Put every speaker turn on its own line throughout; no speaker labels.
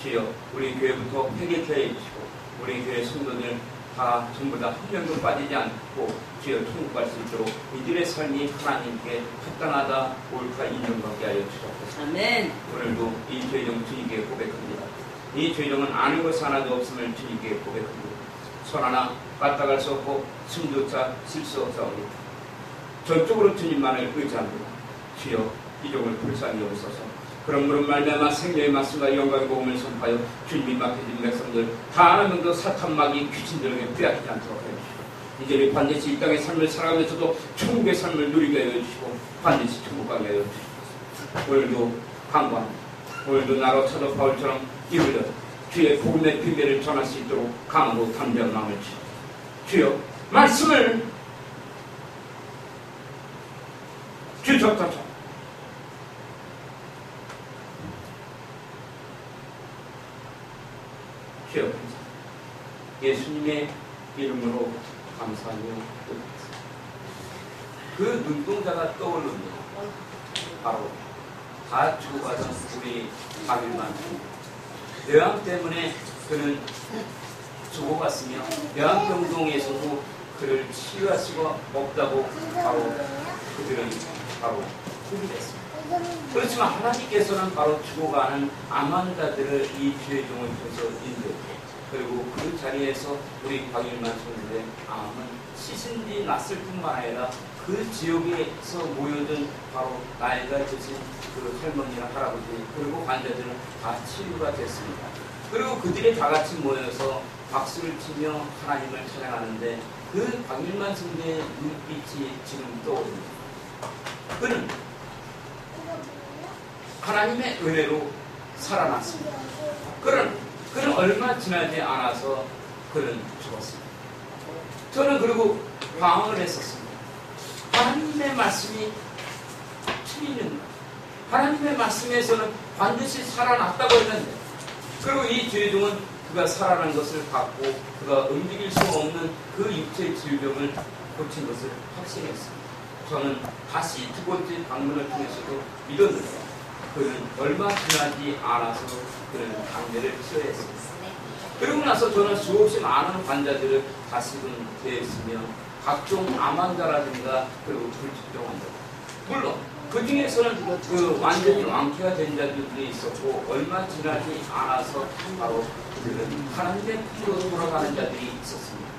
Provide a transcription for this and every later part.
주여 우리 교회부터 회개케 해주시고 우리 교회 성도들 다 전부 다 한 명도 빠지지 않고 주여 천국 갈 수 있도록 이들의 삶이 하나님께 합당하다 옳다 인정받게 하여 주옵소서.
아멘.
오늘도 이 죄정 주님께 고백합니다. 이 죄정은 아는 것 하나도 없음을 주님께 고백합니다. 손 하나 까딱할 수 없고 숨조차 쉴 수 없사오니 전적으로 주님만을 의지합니다. 주여 이 종을 불쌍히 여기소서. 그런 그런 말미암아 생명의 말씀과 영광의 복음을 선포하여 주님이 맡겨진 백성들 다 하는 명도 사탄마귀 귀신들에게 빼앗기지 않도록 해주시고 이제 반드시 이 땅의 삶을 살아가면서도 천국의 삶을 누리게 해주시고 반드시 천국 가게 해주시고 오늘도 강구합니다. 오늘도 나로 사도 바울처럼 기울여 주의 복음의 비밀을 전할 수 있도록 강하고 담대한 마음을 주여 말씀을 주셨소서. 주여 예수님의 이름으로 감사하며 그 눈동자가 떠오릅니다. 바로 다 죽어가던 우리 아들만 뇌암 때문에 그는 죽어갔으며 뇌암병동에서도 그를 치유할 수가 없다고 바로 그들은 바로 포기했습니다. 그렇지만 하나님께서는 바로 죽어가는 암 환자들을 이 주의 종을 통해서 인도했고 그리고 그 자리에서 우리 박일만 성도의 암은 시신이 났을 뿐만 아니라 그 지역에서 모여든 바로 나이가 드신 그 할머니나 할아버지 그리고 환자들은 다 치유가 됐습니다. 그리고 그들이 다 같이 모여서 박수를 치며 하나님을 찬양하는데 그 박일만 성도의 눈빛이 지금 떠오릅니다. 그는 하나님의 은혜로 살아났습니다. 그는 얼마 지나지 않아서 그는 죽었습니다. 저는 그리고 방황을 했었습니다. 하나님의 말씀이 틀리는 하나님의 말씀에서는 반드시 살아났다고 했는데 그리고 이 죄종은 그가 살아난 것을 받고 그가 움직일 수 없는 그 육체의 질병을 고친 것을 확신했습니다. 저는 다시 두 번째 방문을 통해서도 믿었는데 그는 얼마 지나지 않아서 그는 강제를 치료했습니다. 그리고 나서 저는 수없이 많은 환자들을 다시금 대했으며 각종 암 환자라든가 그리고 불치병 환자 물론 그 중에서는 그 완전히 완쾌가 된 자들이 있었고 얼마 지나지 않아서 바로 그들은 하나님의 품으로 돌아가는 자들이 있었습니다.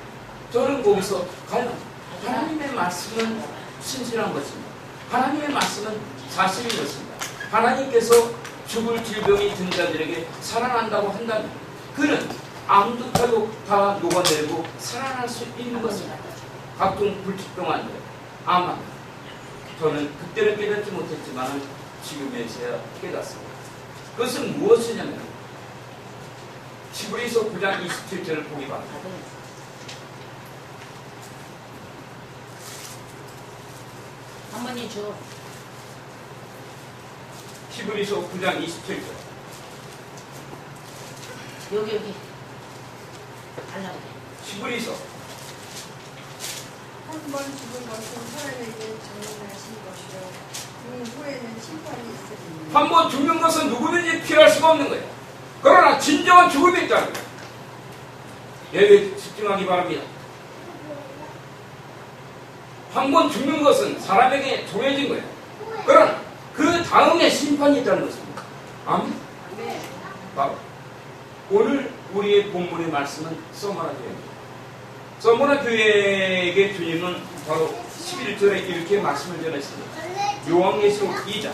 저는 거기서 과연 하나님의 말씀은 신실한 것입니다. 하나님의 말씀은 사실인 것입니다. 하나님께서 죽을 질병이 든 자들에게 살아난다고 한다면 그는 암도 타도 다 녹아내고 살아날 수 있는 것입니다. 각종 불치병 환자, 암 환자 저는 그때는 깨닫지 못했지만 지금에서야 깨닫습니다. 그것은 무엇이냐면 히브리서 9장 27절을 보기 바랍니다.
어머니 줘.
히브리서 9장 27절.
여기. 알라고.
히브리서.
한 번 죽은 것은 사람에게 정인하신 것이요 그 후에는 심판이 있으리니.
한 번 죽는 것은 누구든지 피할 수가 없는 거예요. 그러나 진정한 죽음이 있다는 거예요. 여기에 집중하기 바랍니다. 한 번 죽는 것은 사람에게 정해진 거예요. 그러나 그 다음에 심판이 있다는 것입니다. 아멘. 바로 오늘 우리의 본문의 말씀은 서머나 교회입니다. 서머나 교회에게 주님은 바로 11절에 이렇게 말씀을 전했습니다. 요한계시록 2장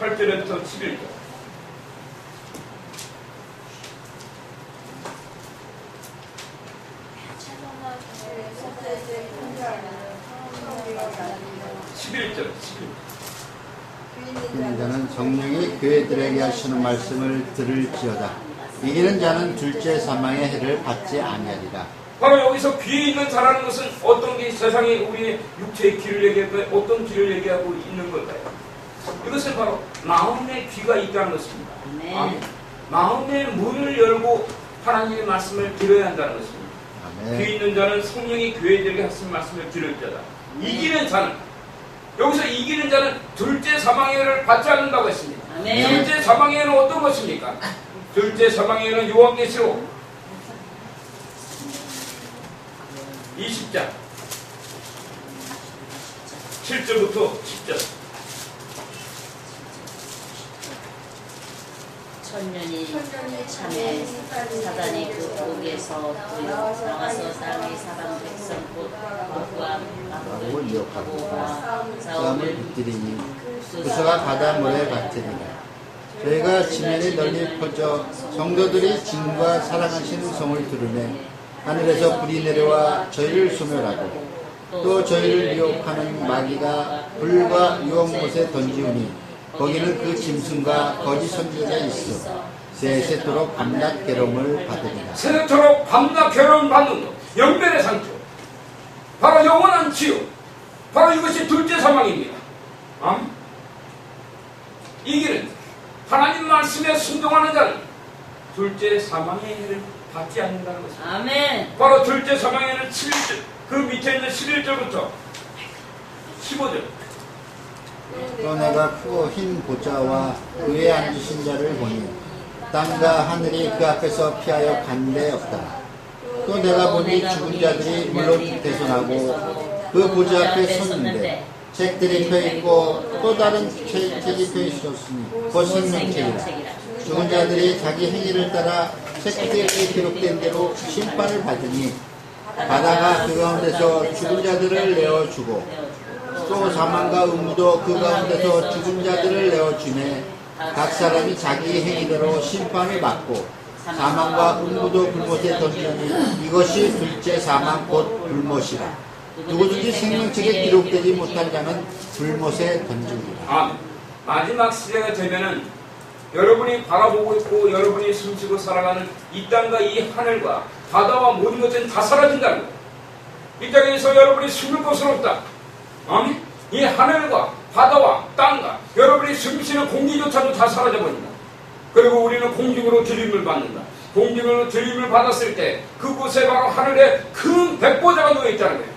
8절부터 11절.
이기는 자는 성령이 교회들에게 하시는 말씀을 들을지어다. 이기는 자는 둘째 사망의 해를 받지 아니하리라.
바로 여기서 귀에 있는 자라는 것은 어떤 게 세상에 우리의 육체의 귀를 얘기하고 어떤 귀를 얘기하고 있는 걸까요? 이것은 바로 마음의 귀가 있다는 것입니다. 아멘. 마음의 문을 열고 하나님의 말씀을 들어야 한다는 것입니다. 아멘. 귀 있는 자는 성령이 교회들에게 하신 말씀을 들을 자다. 이기는 자는 여기서 이기는 자는 둘째 사망의 해를 받지 않는다고 했습니다.
아멘.
둘째 사망의 해는 어떤 것입니까? 둘째 사망의 해는 요한계시록 20장 7절부터 10절.
천년이 참에 사단이 그 목에서 나와서 땅의 사방 백성 곧 목과 마음을 미혹하고
싸움을 붙들이니 구서가 바닷물에 받으리라. 저희가 지면에 널리 퍼져 성도들이 진과 사랑하시는 성을 들으매 하늘에서 불이 내려와 저희를 소멸하고 또 저희를 미혹하는 마귀가 불과 유황못에 던지우니 거기는 그 짐승과 거짓 선지자가 있어 세세토록 밤낮 괴로움을 받으리라.
세세토록 밤낮 괴로움 받는 것, 영변의 상처, 바로 영원한 지옥, 바로 이것이 둘째 사망입니다. 이기는 하나님 말씀에 순종하는 자는 둘째 사망의 해를 받지 않는다는 것입니다.
아멘.
바로 둘째 사망에는 7절, 그 밑에 있는 11절부터 15절.
또 내가 크고 흰 보좌와 그에 앉으신 자를 보니 땅과 하늘이 그 앞에서 피하여 간 데 없다. 또 내가 보니 죽은 자들이 물론 대손하고 그 보좌 앞에 섰는데 책들이 펴있고 또 다른 책이 펴있었으니 곧 생명책이라. 죽은 자들이 자기 행위를 따라 책들에 기록된 대로 심판을 받으니 바다가 그 가운데서 죽은 자들을 내어주고 또 사망과 음부도 그 가운데서 죽은 자들을 내어주네. 각 사람이 자기 행위대로 심판을 받고 사망과 음부도 불못에 던지니 이것이 둘째 사망 곧 불못이라. 누구든지 생명책에 기록되지 못한 자는 불못에 던지리라.
마지막 시대가 되면은 여러분이 바라보고 있고 여러분이 숨쉬고 살아가는 이 땅과 이 하늘과 바다와 모든 것들은 다 사라진다는 거예요. 이 땅에서 여러분이 숨을 곳은 없다. 이 하늘과 바다와 땅과 여러분이 숨쉬는 공기조차도 다 사라져버린다. 그리고 우리는 공중으로 들림을 받는다. 공중으로 들림을 받았을 때 그곳에 바로 하늘에 큰 백보자가 놓여있다는 거예요.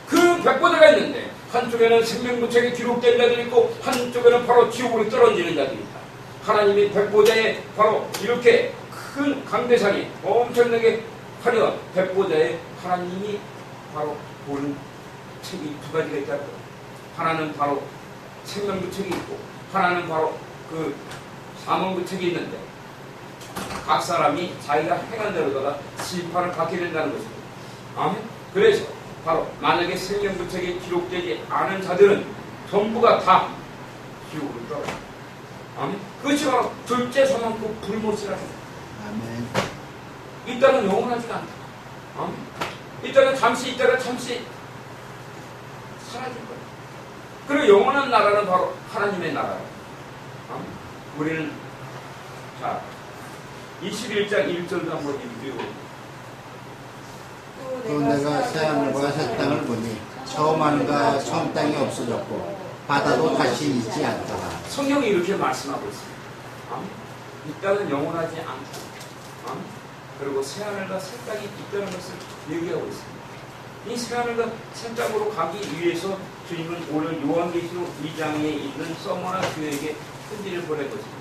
큰 백보자가 있는데 한쪽에는 생명구책에 기록된 자들이 있고 한쪽에는 바로 지옥으로 떨어지는 자들이 있다. 하나님이 백보자에 바로 이렇게 큰 강대상이 엄청나게 화려한 백보자에 하나님이 바로 보는 책이 두 가지가 있다는 거예요. 하나는 바로 생명구책이 있고 하나는 바로 그 사망구책이 있는데 각 사람이 자기가 행한 대로다가 심판을 받게 된다는 것입니다. 아멘. 그래서 바로 만약에 생명구책에 기록되지 않은 자들은 전부가 다 지옥으로 떨어져요. 아멘. 그것이 바로 둘째 사망 그 불못이라는 거예요.
아멘.
이 땅은 영원하지가 않다. 아멘. 이 땅은 잠시 있다가 잠시 사라질 거예요. 그리고 영원한 나라는 바로 하나님의 나라예요. 우리는 자 21장 1절도 한번 읽고
또 내가 새하늘과 새 땅을 보니 처음 하늘과 처음 땅이 없어졌고 바다도 다시 있지 않더라.
성경이 이렇게 말씀하고 있습니다. 이 땅은 영원하지 않다. 그리고 새하늘과 새 땅이 있다는 것을 얘기하고 있습니다. 이 새하늘과 새 땅으로 가기 위해서 주님은 오늘 요한계시록 2장에 있는 서머나 교회에게 편지를 보낸 것입니다.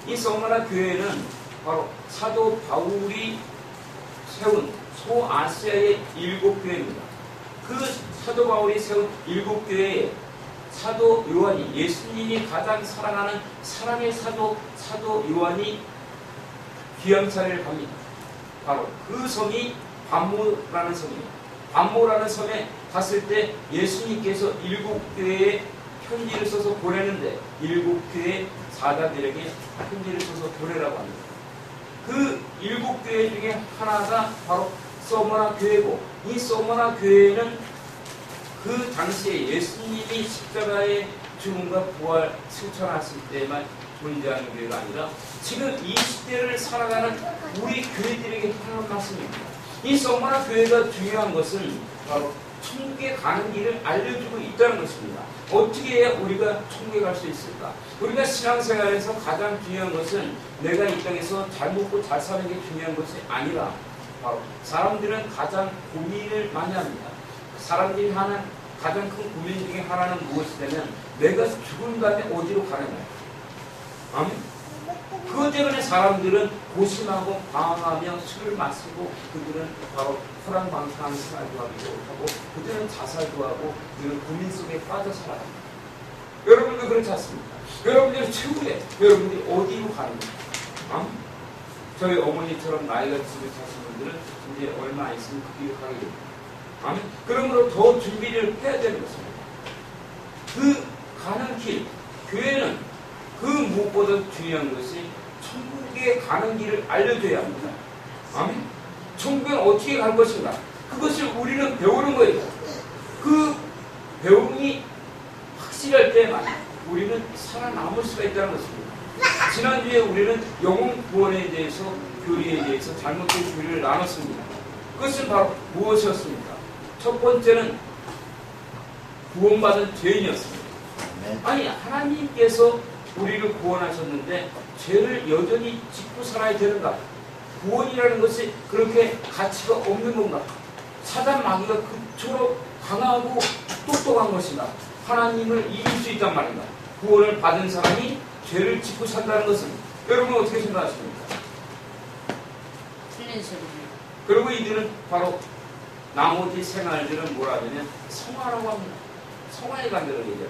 이 서머나 교회는 바로 사도 바울이 세운 소아시아의 7교회입니다. 그 사도 바울이 세운 7교회에 사도 요한이, 예수님이 가장 사랑하는 사랑의 사도 요한이 귀향차례를 갑니다. 바로 그 섬이 반모라는 섬입니다. 반모라는 섬에 갔을 때 예수님께서 7교회에 편지를 써서 보내는데 7교회 사자들에게 편지를 써서 보내라고 합니다. 그 7교회 중에 하나가 바로 서머나 교회고, 이 서머나 교회는 그 당시에 예수님이 십자가의 죽음과 부활 실천하실 때만 존재하는 교회가 아니라 지금 이 시대를 살아가는 우리 교회들에게 하는 말씀입니다. 이 서머나 교회가 중요한 것은 바로 천국에 가는 길을 알려주고 있다는 것입니다. 어떻게 해야 우리가 천국에 갈 수 있을까? 우리가 신앙생활에서 가장 중요한 것은 내가 이 땅에서 잘 먹고 잘 사는 게 중요한 것이 아니라 바로 사람들은 가장 고민을 많이 합니다. 사람들이 하는 가장 큰 고민 중에 하나는 무엇이냐면 내가 죽은 다음에 어디로 가느냐. 아멘. 그것 때문에 사람들은 고심하고 방황하며 술을 마시고 그들은 바로 호랑방탕한 생활도 하고 그들은 자살도 하고 그들은 고민 속에 빠져 살아갑니다. 여러분도 그렇지 않습니까? 여러분들이 최후에 여러분들이 어디로 가는가? 저희 어머니처럼 나이가 지긋하신 분들은 이제 얼마 안 있으면 그 길을 가게 됩니다. 아멘. 그러므로 더 준비를 해야 되는 것입니다. 그 가는 길, 교회는 그 무엇보다 중요한 것이 천국에 가는 길을 알려줘야 합니다. 아멘. 천국에 어떻게 갈 것인가? 그것을 우리는 배우는 거예요. 그 배움이 확실할 때만 우리는 살아남을 수가 있다는 것입니다. 지난주에 우리는 영혼 구원에 대해서 교리에 대해서 잘못된 교리를 나눴습니다. 그것은 바로 무엇이었습니까? 첫 번째는 구원받은 죄인이었습니다. 아니 하나님께서 우리를 구원하셨는데 죄를 여전히 짓고 살아야 되는가? 구원이라는 것이 그렇게 가치가 없는 건가? 사단 마귀가 그토록 강하고 똑똑한 것인가? 하나님을 이길 수 있단 말인가? 구원을 받은 사람이 죄를 짓고 산다는 것은 여러분 어떻게 생각하십니까?
틀린 소리입니다.
그리고 이들은 바로 나머지 생활들은 뭐라 하냐면 성화라고 합니다. 성화에 간다는 얘기예요.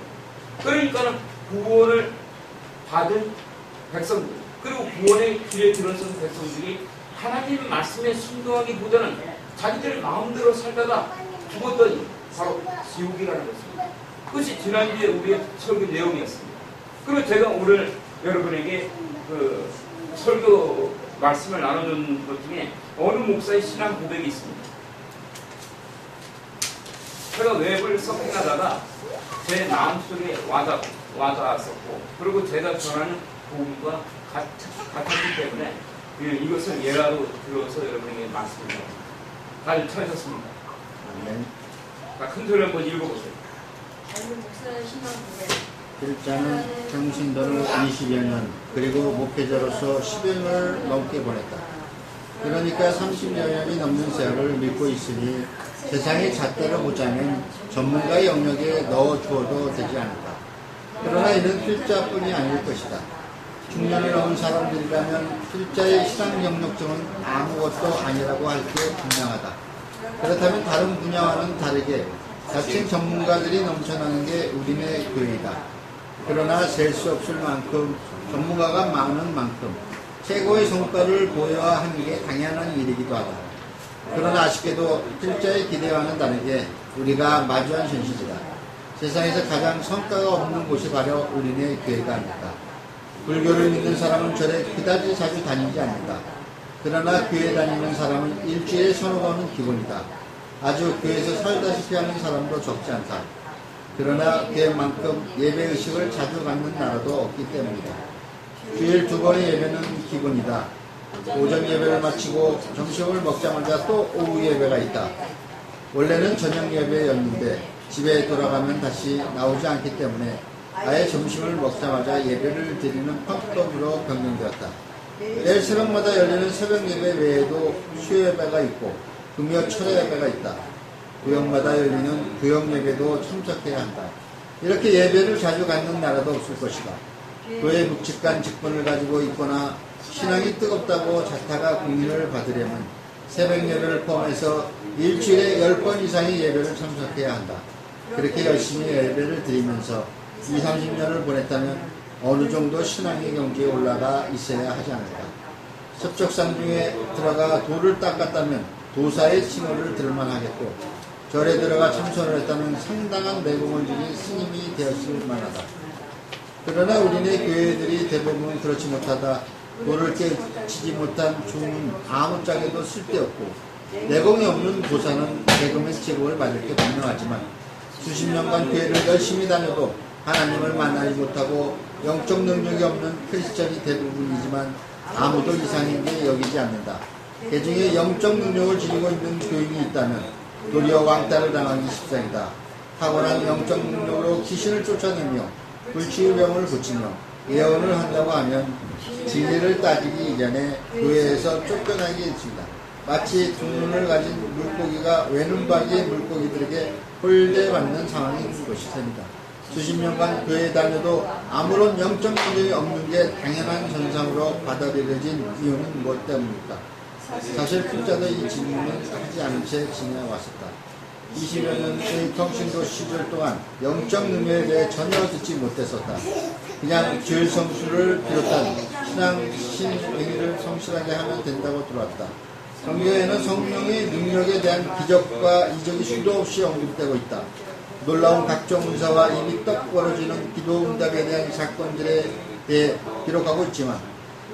그러니까는 구원을 받은 백성들 그리고 구원의 길에 들어선 백성들이 하나님 말씀에 순종하기보다는 자기들 마음대로 살다가 죽었더니 바로 지옥이라는 것입니다. 그것이 지난주에 우리의 설교 내용이었습니다. 그리고 제가 오늘 여러분에게 그 설교 말씀을 나눠준 것 중에 어느 목사의 신앙 고백이 있습니다. 제가 웹을 서핑하다가 제 마음속에 와닿았었고 그리고 제가 전하는 복음과 같았기 때문에 이것을 예라로 들어서 여러분에게 말씀드립니다. 다들 찾으셨습니까? 큰 소리 한번 읽어보세요.
목사의 신앙 고백.
필자는 평신도를 20여 년 그리고 목회자로서 10여 년을 넘게 보냈다. 그러니까 30여 년이 넘는 세월을 믿고 있으니 세상의 잣대로 보자면 전문가의 영역에 넣어주어도 되지 않을까. 그러나 이는 필자뿐이 아닐 것이다. 중년을 넘은 사람들이라면 필자의 신앙 영역적은 아무것도 아니라고 할 게 분명하다. 그렇다면 다른 분야와는 다르게 자칭 전문가들이 넘쳐나는 게 우리네 교회이다. 그러나 셀 수 없을 만큼 전문가가 많은 만큼 최고의 성과를 보여야 하는 게 당연한 일이기도 하다. 그러나 아쉽게도 필자의 기대와는 다르게 우리가 마주한 현실이다. 세상에서 가장 성과가 없는 곳이 바로 우리네 교회가 아닐까. 불교를 믿는 사람은 절에 그다지 자주 다니지 않는다. 그러나 교회 다니는 사람은 일주일에 서너 번은 기본이다. 아주 교회에서 살다시피 하는 사람도 적지 않다. 그러나 교회만큼 예배의식을 자주 갖는 나라도 없기 때문이다. 주일 2번의 예배는 기본이다. 오전 예배를 마치고 점심을 먹자마자 또 오후 예배가 있다. 원래는 저녁 예배였는데 집에 돌아가면 다시 나오지 않기 때문에 아예 점심을 먹자마자 예배를 드리는 펑떡으로 변경되었다. 매일 새벽마다 열리는 새벽 예배 외에도 수요 예배가 있고 금요 철야 예배가 있다. 구역마다 열리는 구역 예배도 참석해야 한다. 이렇게 예배를 자주 갖는 나라도 없을 것이다. 교회 묵직한 직분을 가지고 있거나 신앙이 뜨겁다고 자타가 공인을 받으려면 새벽 예배를 포함해서 일주일에 10번 이상의 예배를 참석해야 한다. 그렇게 열심히 예배를 드리면서 20, 30년을 보냈다면 어느 정도 신앙의 경지에 올라가 있어야 하지 않을까. 섭적산 중에 들어가 돌을 닦았다면 도사의 칭호를 들을만 하겠고 절에 들어가 참선을 했다면 상당한 내공을 지닌 스님이 되었을 만하다. 그러나 우리네 교회들이 대부분 그렇지 못하다. 돌을 깨치지 못한 중은 아무짝에도 쓸데없고 내공이 없는 도사는 대금의 제공을 받을 게 분명하지만 수십 년간 교회를 열심히 다녀도 하나님을 만나지 못하고 영적 능력이 없는 크리스천이 대부분이지만 아무도 이상하게 여기지 않는다. 그중에 영적 능력을 지니고 있는 교인이 있다면 도리어 왕따를 당하기 십상이다. 탁월한 영적 능력으로 귀신을 쫓아내며 불치의 병을 고치며 예언을 한다고 하면 진리를 따지기 이전에 교회에서 쫓겨나게 했습니다. 마치 두 눈을 가진 물고기가 외눈박이의 물고기들에게 홀대받는 상황인 것이 됩니다. 수십 년간 교회 다녀도 아무런 영적 능력이 없는 게 당연한 현상으로 받아들여진 이유는 무엇 때문입니까? 사실 필자도 이 질문을 하지 않은 채 지내왔었다. 20여 년의 통신도 시절 동안 영적 능력에 대해 전혀 듣지 못했었다. 그냥 주일 성수를 비롯한 신행위를 성실하게 하면 된다고 들어왔다. 성경에는 성령의 능력에 대한 기적과 이적이 수도 없이 언급되고 있다. 놀라운 각종 은사와 입이 떡 벌어지는 기도 응답에 대한 사건들에 대해 기록하고 있지만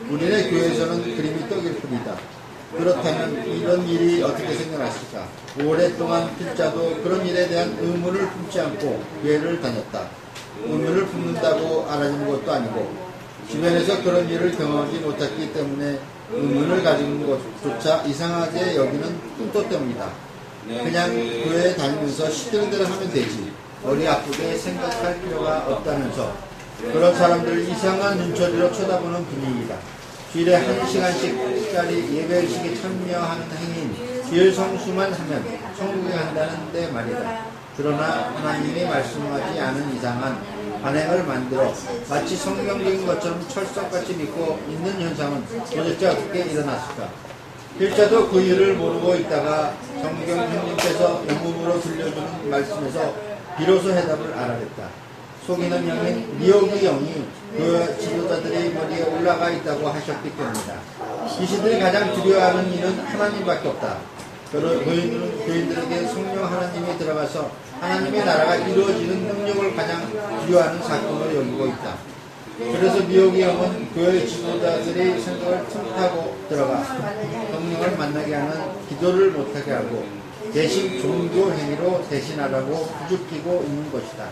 우리네 교회에서는 그림이 떡일 뿐이다. 그렇다면 이런 일이 어떻게 생겨났을까? 오랫동안 필자도 그런 일에 대한 의문을 품지 않고 교회를 다녔다. 의문을 품는다고 알아지는 것도 아니고 주변에서 그런 일을 경험하지 못했기 때문에 의문을 가지는 것조차 이상하게 여기는 꿈도 때문이다. 그냥 교회에 다니면서 시키는 대로 하면 되지. 머리 아프게 생각할 필요가 없다면서 그런 사람들 이상한 눈초리로 쳐다보는 분위기다. 주일에 1시간씩짜리 예배의식에 참여하는 행위인 주일 성수만 하면 천국에 간다는데 말이다. 그러나 하나님이 말씀하지 않은 이상한 관행을 만들어 마치 성경적인 것처럼 철석같이 믿고 있는 현상은 도대체 어떻게 일어났을까? 필자도 그 일을 모르고 있다가 성경 형님께서 영음으로 들려주는 말씀에서 비로소 해답을 알아냈다. 속이는 영인 미혹의 영이 그 지도자들의 머리에 올라가 있다고 하셨기 때문이다. 귀신들이 가장 두려워하는 일은 하나님밖에 없다. 교인들에게 성령 하나님이 들어가서 하나님의 나라가 이루어지는 능력을 가장 두려워하는 사건으로 여기고 있다. 그래서 미혹의 영은 교회 지도자들의 생각을 틈타고 들어가 성령을 만나게 하는 기도를 못하게 하고 대신 종교 행위로 대신하라고 부추기고 있는 것이다.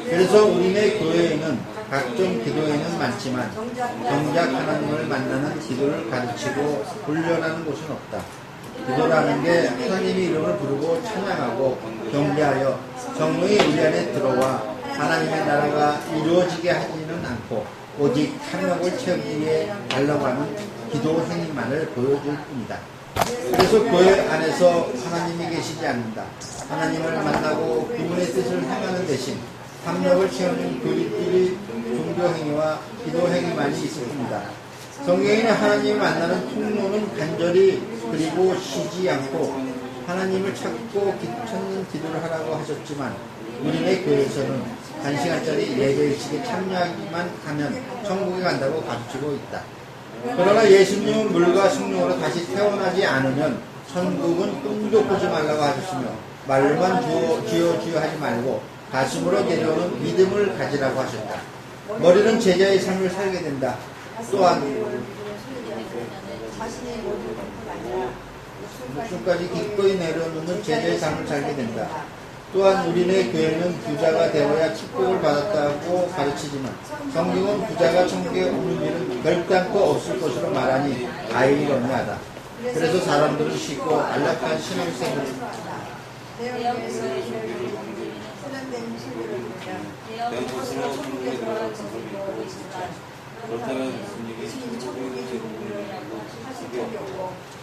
그래서 우리네 교회에는 각종 기도회는 많지만 정작 하나님을 만나는 기도를 가르치고 훈련하는 곳은 없다. 기도라는 게 하나님의 이름을 부르고 찬양하고 경배하여 성령이 우리 안에 들어와 하나님의 나라가 이루어지게 하지는 않고 오직 탐욕을 채우기 위해 달라고 하는 기도 행위만을 보여줄 뿐이다. 그래서 교회 안에서 하나님이 계시지 않는다. 하나님을 만나고 그분의 뜻을 행하는 대신 탐욕을 채우는 교리끼리 종교행위와 기도행위만이 있을 뿐이다. 성경에는 하나님을 만나는 통로는 간절히 그리고 쉬지 않고 하나님을 찾고 찾는 기도를 하라고 하셨지만 우리네 교회에서는 1시간짜리 예배의식에 참여하기만 하면 천국에 간다고 가르치고 있다. 그러나 예수님은 물과 성령으로 다시 태어나지 않으면 천국은 꿈도 꾸지 말라고 하셨으며 말로만 주여 주여 하지 말고 가슴으로 내려오는 믿음을 가지라고 하셨다. 머리는 제자의 삶을 살게 된다. 또한 목숨까지 기꺼이 내려놓는 제자의 삶을 살게 된다. 또한 우리네 교회는 부자가 되어야 축복을 받았다고 가르치지만 성경은 부자가 천국에 오는 일은 결단코 없을 것으로 말하니 아이러니하다. 그래서 사람들은 쉽고 안락한 신앙생활을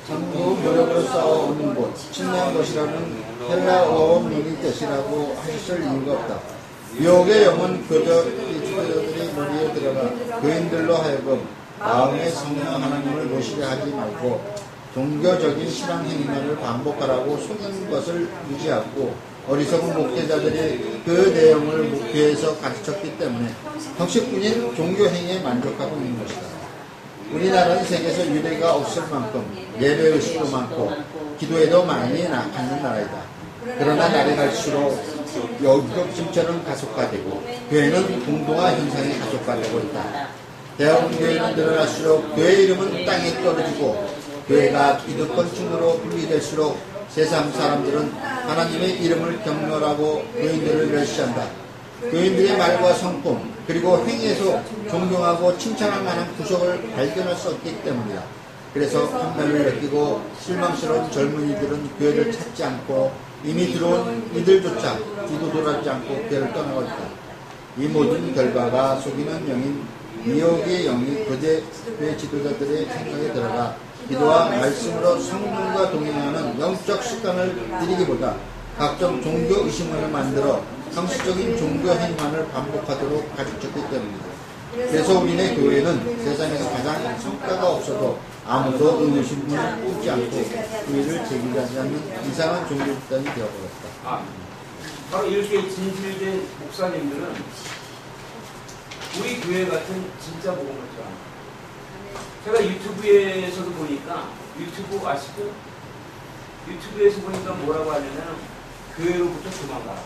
전부 노력으로 쌓아오는 것, 친한 것이라는 헬라어 논의 뜻이라고 하실 이유가 없다. 미혹의 영은 지도자들이 머리에 들어가 교인들로 하여금 마음의 성령 하나님을 모시게 하지 말고 종교적인 신앙 행위만을 반복하라고 속이는 것을 유지하고 어리석은 목회자들이 그 내용을 목회에서 가르쳤기 때문에 형식뿐인 종교 행위에 만족하고 있는 것이다. 우리나라는 세계에서 유대가 없을 만큼 예배의식도 많고 기도에도 많이 갖는 나라이다. 그러나 날이 갈수록 영적 진천은 가속화되고 교회는 공동화 현상이 가속화되고 있다. 대형 교회는 늘어날수록 교회 이름은 땅에 떨어지고 교회가 기득권층으로 분리될수록 세상 사람들은 하나님의 이름을 경멸하고 교인들을 멸시한다. 교인들의 말과 성품 그리고 행위에서 존경하고 칭찬할 만한 구석을 발견할 수 없기 때문이다. 그래서 한면을 느끼고 실망스러운 젊은이들은 교회를 찾지 않고 이미 들어온 이들조차 뒤도 돌아지 않고 교회를 떠나고 있다. 이 모든 결과가 속이는 영인 미혹의 영이 교회 지도자들의 생각에 들어가 기도와 말씀으로 성령과 동행하는 영적 습관을 들이기보다 각종 종교 의식만을 만들어 형식적인 종교 행만을 반복하도록 가르쳤기 때문입니다. 그래서 우리네 교회는 세상에서 가장 성과가 없어도 아무도 의무심을 뽑지 않고 교회를 제기하지 않는 이상한 종교 집단이 되어버렸다.
바로 이렇게 진실된 목사님들은 우리 교회 같은 진짜 복음을 전합니다. 제가 유튜브에서도 보니까 유튜브 아시죠? 유튜브에서 보니까 뭐라고 하냐면 교회로부터 도망가라.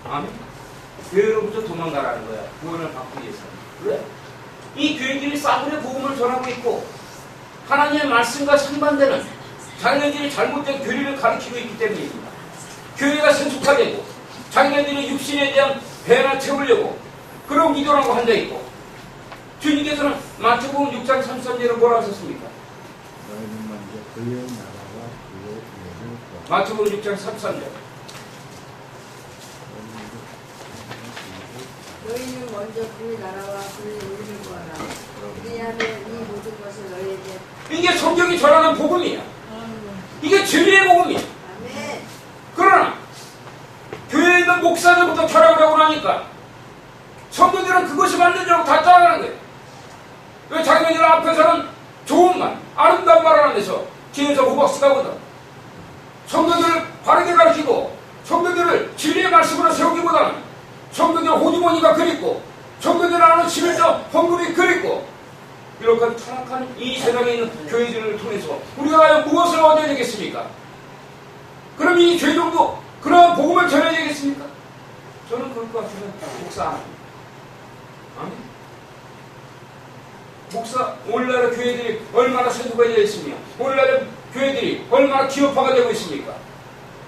아멘? 교회로부터 도망가라는 거야. 구원을 받기 위해서. 왜? 이 교회들이 싸구려 복음을 전하고 있고 하나님의 말씀과 상반되는 자기네들이 잘못된 교리를 가르치고 있기 때문입니다. 교회가 생숙하게 고 자기네들이 육신에 대한 배나 채우려고 그런 기도라고 앉아있고 주님께서는 마태복음 6장 33절을 뭐라고 하셨습니까?
너희는 먼저 그의 나라와 그의 의를 구하라.
마태복음 6장 33절.
너희는 먼저 그의 나라와 그의 의를 구하라. 그리하면 이 모든 것을 너희에게.
이게 성경이 전하는 복음이야. 이게 진리의 복음이야.
아멘.
그러나 교회에 있는 목사들부터 타락을 하고 나니까 성도들은 그것이 맞는 줄 알고 다 따라가는 거예요. 왜 자기네들 앞에서는 좋은 말, 아름다운 말을 하면서 뒤에서 호박스가거든. 성도들을 바르게 가르치고 성도들을 진리의 말씀으로 세우기보다는 성도들 호주머니가 그립고 성도들 안에 11조 헌금이 그립고 이렇게 타락한 이 세상에 있는 교회들을 통해서 우리가 과연 무엇을 얻어야 되겠습니까? 그럼 이 교회들도 그런 복음을 전해야 되겠습니까? 저는 그럴 것 같으면 목사 안 합니다. 아멘? 목사, 오늘날의 교회들이 얼마나 선두가 되어 있으며 오늘날의 교회들이 얼마나 기업화가 되고 있습니까?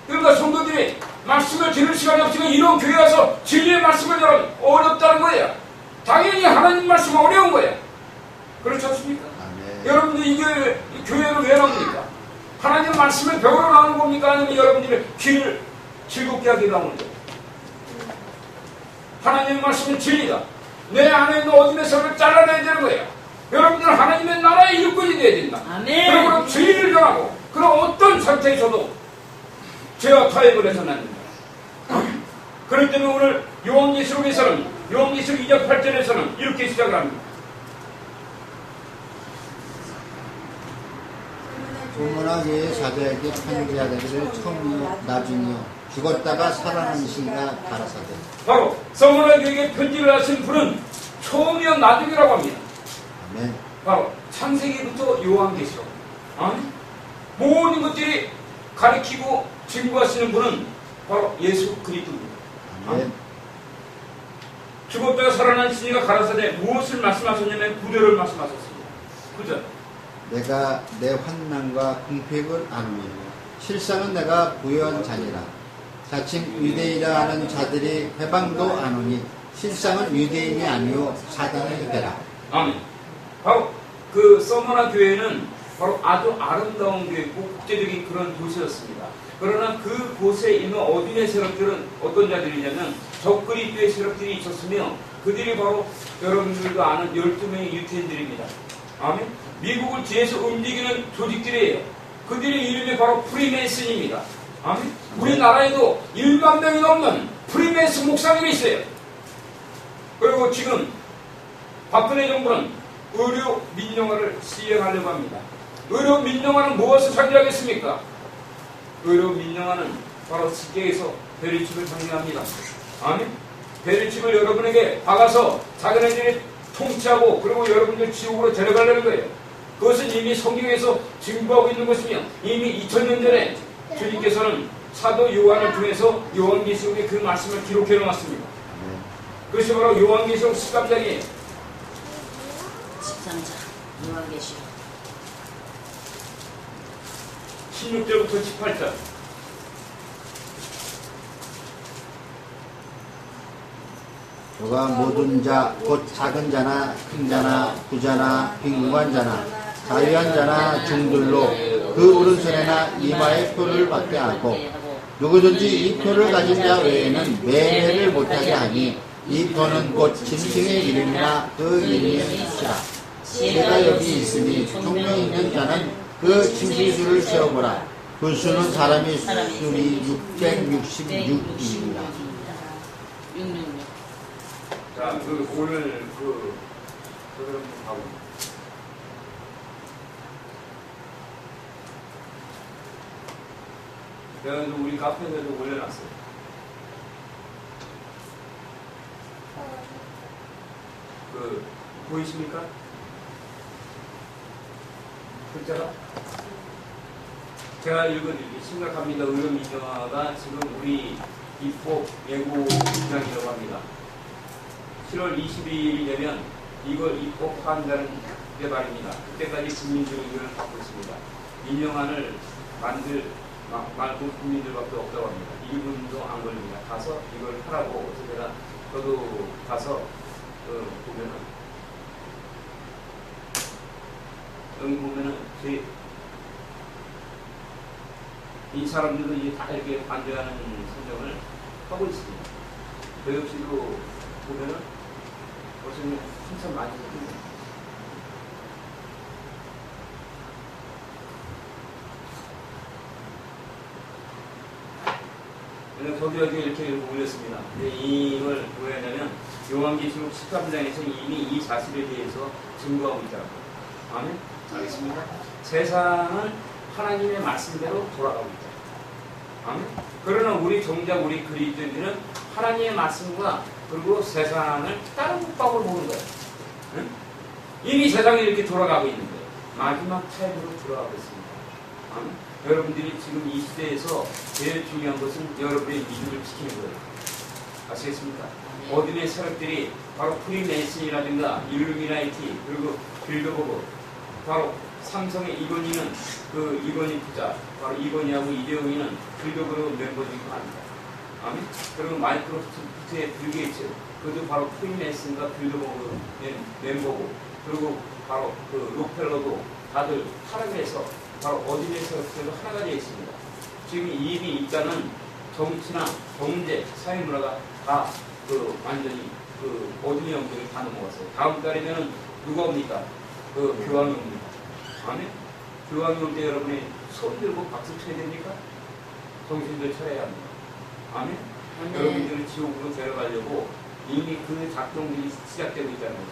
그러니까 성도들이 말씀을 들을 시간이 없으면 이런 교회 와서 진리의 말씀을 들으면 어렵다는 거예요. 당연히 하나님 말씀은 어려운 거예요. 그렇지 않습니까?
아멘.
여러분들 이 교회를 왜 나옵니까? 하나님 말씀을 배우러 나오는 겁니까? 아니면 여러분들의 귀를 즐겁게 하기 나오는 거예요? 하나님의 말씀은 진리다. 내 안에 있는 어둠의 섭을 잘라내야 되는 거예요. 여러분들은 하나님의 나라의 일꾼이 되어야 된다.
아멘.
그리고 진리를 전하고 그런 어떤 상태에서도 죄와 타협을 해서는 안 된다. 그렇기 때문에 오늘 요한계시록에서는 요한계시록 2장 8절에서는 이렇게 시작을 합니다.
소문화 교회의 사도에게 편지하기를 처음이요 나중이요 죽었다가 살아난 시가 가라사대.
바로 서문화 교회에게 편지를 하신 분은 처음이요 나중이라고 합니다.
아멘.
바로 창세기부터 요한계시록. 모든 것들이 가리키고 증거하시는 분은 바로 예수 그리스도입니다.
아멘.
죽었다가 살아난 신이가 가라사대 무엇을 말씀하셨냐면 구절을 말씀하셨습니다. 구절.
내가 내 환난과 궁핍을 아노니 실상은 내가 부유한 자니라. 자칭 유대인이라 하는 자들이 해방도 아노니 실상은 유대인이 아니요 사단의 배라.
아멘. 바로 그 서머나 교회는 바로 아주 아름다운 교회고 국제적인 그런 도시였습니다. 그러나 그 곳에 있는 어둠의 세력들은 어떤 자들이냐면 적그리스도의 세력들이 있었으며 그들이 바로 여러분들도 아는 12명의 유태인들입니다. 아멘. 미국을 뒤에서 움직이는 조직들이에요. 그들의 이름이 바로 프리메이슨입니다. 아멘. 우리나라에도 1만 명이 넘는 프리메이슨 목사님이 있어요. 그리고 지금 박근혜 정부는 의료 민영화를 시행하려고 합니다. 의료 민영화는 무엇을 상징하겠습니까? 의료 민영화는 바로 직계에서 베리칩을 상징합니다. 아멘. 베리칩을 여러분에게 박아서 자기네들이 통치하고 그리고 여러분들 지옥으로 데려가려는 거예요. 그것은 이미 성경에서 증거하고 있는 것이며 이미 2000년 전에 주님께서는 사도 요한을 통해서 요한계시록에 그 말씀을 기록해 놓았습니다. 그것이 바로 요한계시록 13장이에요.
13장 요한계시록
16절부터 18절.
저가 모든 자 곧 작은 자나 큰 자나 부자나 빈궁한 자나 자유한 자나 중들로 그 오른손에나 이마에 표를 받게 하고 누구든지 이 표를 가진 자 외에는 매매를 못하게 하니 이 터는 곧 짐승의 이름이나 그 이름의 수라. 새가 여기 있으니 총명 있는 자는 그 짐승수를 세어보라. 그 수는 사람의 수술이 666입니다.
666.
자, 오늘 그럼 가봅니다. 내가 우리 카페에도 올려놨어요. 보이십니까? 글자가? 제가 읽어드릴게요. 심각합니다. 의료 민영화가 지금 우리 입법 예고 기간이라고 합니다. 7월 22일이 되면 이걸 입법한다는 게 말입니다. 그때까지 국민들 의견을 받고 있습니다. 민영안을 말고 국민들밖에 없다고 합니다. 1분도 안 걸립니다. 가서 이걸 하라고 어떻게나 저도 가서 보면은 여기 보면은 이 사람들도 이제 다 이렇게 반대하는 선정을 하고 있습니다. 저 역시도 보면은 벌써 한참 많이 했습니다. 저도 여기 이렇게 올렸습니다. 근데 이걸 뭐였냐면 요한계시록 13장에서 이미 이 사실에 대해서 증거하고 있다고. 아멘? 알겠습니다. 세상은 하나님의 말씀대로 돌아가고 있다. 아멘? 그러나 우리 그리스도인들은 하나님의 말씀과 그리고 세상을 다른 국밥으로 보는 거예요. 응? 이미 세상이 이렇게 돌아가고 있는 거예요. 마지막 타임으로 돌아가고 있습니다. 아멘? 여러분들이 지금 이 시대에서 제일 중요한 것은 여러분의 믿음을 지키는 거예요. 아시겠습니까? 어둠의 세력들이 바로 프리메이슨이라든가 일루미나이티 그리고 빌드버그 바로 삼성의 이건희는 이건희 부자 바로 이건희하고 이재용이는 빌드버그 멤버 중에 하나입니다. 아멘? 그리고 마이크로소프트의 빌 게이츠 그것도 바로 프리메이슨과 빌드버그 멤버고 그리고 바로 록펠러도 다들 타락해서 바로 어둠의 세력들도 하나가 되어 있습니다. 지금 이미 일단은 정치나 경제, 사회문화가 다 완전히 어둠의 영역을 다 넘어갔어요. 다음 달이면 누가 옵니까? 교황이 옵니다. 아멘? 교황이 올 때 여러분이 손 들고 박수 쳐야 됩니까? 정신들 차려야 합니다. 아멘? 여러분들을 지옥으로 데려가려고 이미 그 작동들이 시작되고 있다는 거죠.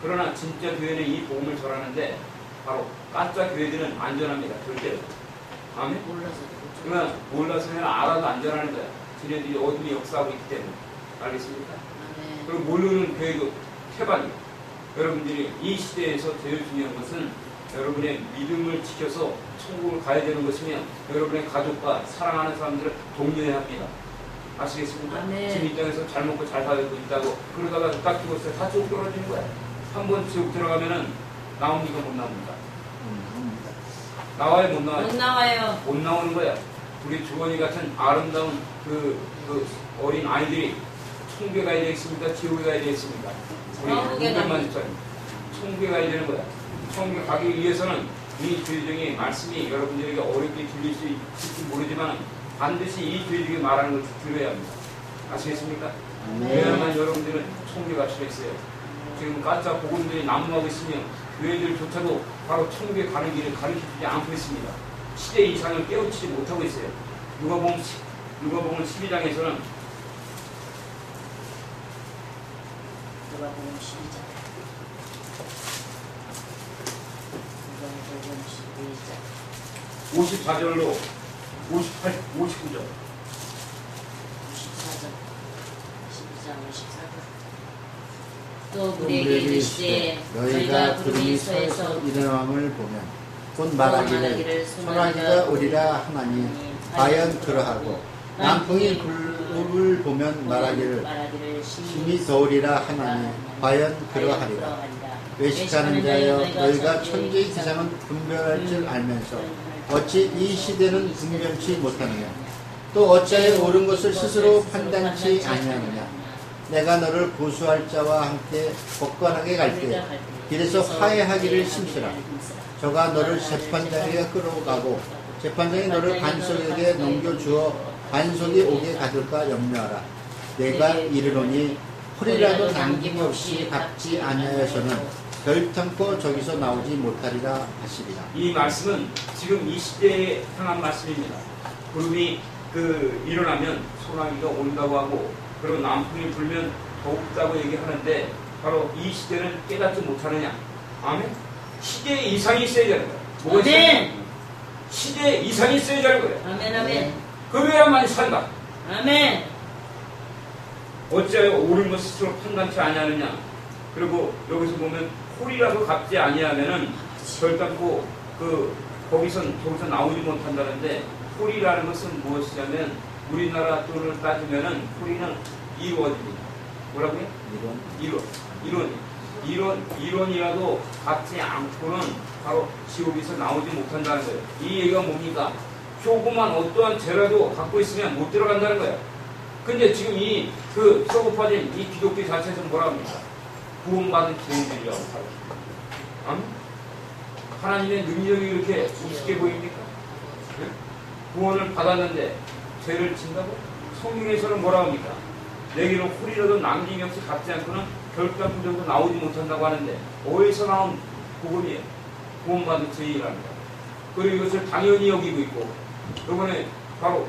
그러나 진짜 교회는 이 복음을 전하는데 바로 가짜 교회들은 안전합니다. 절대로. 아멘? 그러나 몰라서 아니라 알아도 안전하는 거야. 지네들이 어둠이 역사하고 있기 때문에. 알겠습니까? 그리고 모르는 교회도 태반이에요. 여러분들이 이 시대에서 제일 중요한 것은 여러분의 믿음을 지켜서 천국을 가야 되는 것이면 여러분의 가족과 사랑하는 사람들을 독려해야 합니다. 아시겠습니까? 지금 이 땅에서 잘 먹고 잘 살고 있다고 그러다가 딱 죽었어요. 다 지옥 떨어지는 거야. 한번 지옥 들어가면은 나옵니까? 못 나옵니까? 나와요? 못 나와요?
못 나와요.
못 나오는 거야. 우리 주원이 같은 아름다운 그 어린 아이들이 천국에 가야 되겠습니까? 지옥에 가야 되겠습니까? 우리 600만 주짜리 천국에 가야 되는 거야. 천국에 가기 위해서는 이 주의정의 말씀이 여러분들에게 어렵게 들릴 수 있을지 모르지만 반드시 이 주의정이 말하는 걸 들어야 합니다. 아시겠습니까? 그래야만 여러분들은 천국에 갈 수가 있어요. 지금 가짜 복음들이 난무하고 있으면 교회들조차도 바로 천국에 가는 길을 가르쳐주지 않고 있습니다. 시대 이상을 깨우치지 못하고 있어요. 누가복음 12장에서는
누가복음 12장. 누가복음 12장.
54절로 58, 59절.
54절. 12장 54절. 또 우리에게 이르시되 너희가 구름이 서에서
일어남을 보면 곧 말하기를 소나기가 오리라 하나니 과연 그러하고 남풍이 불을 보면 말하기를 힘이 더우리라 하나니 과연 그러하리라. 외식하는 자여 너희가 천지의 기상은 분별할 줄 알면서 어찌 이 시대는 분별치 못하느냐. 또 어찌하여 옳은 것을 스스로 판단치 아니하느냐. 내가 너를 고수할 자와 함께 법관하게 갈 때 길에서 화해하기를 심시라. 저가 너를 재판장에게 끌어가고 재판장이 너를 반석에게 넘겨주어 반석이 오게 가둘까 염려하라. 내가 이르노니 풀이라도 남김없이 갚지 아니하여서는 결탄코 저기서 나오지 못하리라 하시리라.
이 말씀은 지금 이 시대에 향한 말씀입니다. 구름이 일어나면 소나기가 온다고 하고, 그리고 남풍이 불면 더웁다고 얘기하는데, 바로 이 시대는 깨닫지 못하느냐? 아멘? 시대에 이상이 있어야 되는 거야. 뭐가 있어야 되는 거야? 시대에 이상이 있어야 되는 거야.
아멘, 아멘.
그래야만 산다.
아멘.
어찌하여 옳은 것 스스로 판단치 아니하느냐? 그리고 여기서 보면 홀이라도 갚지 아니하면은 결단코 저기서 나오지 못한다는데, 홀이라는 것은 무엇이냐면 우리나라 돈을 따지면은 홀이는 이론입니다. 뭐라고요? 이론이라도 갚지 않고는 바로 지옥에서 나오지 못한다는 거예요. 이 얘기가 뭡니까? 조그만 어떠한 죄라도 갖고 있으면 못 들어간다는 거예요. 근데 지금 소급화된 이 기독교 자체에서 뭐라 합니까? 구원받은 죄인들이라고 하죠. 하나님의 능력이 이렇게 우습게 보입니까? 네? 구원을 받았는데 죄를 진다고? 성경에서는 뭐라 합니까? 내게는 홀이라도 남김이 없이 갚지 않고는 결단부정도 나오지 못한다고 하는데, 어디서 나온 복음이에요? 구원받은 죄인이랍니다. 그리고 이것을 당연히 여기고 있고, 이번에 바로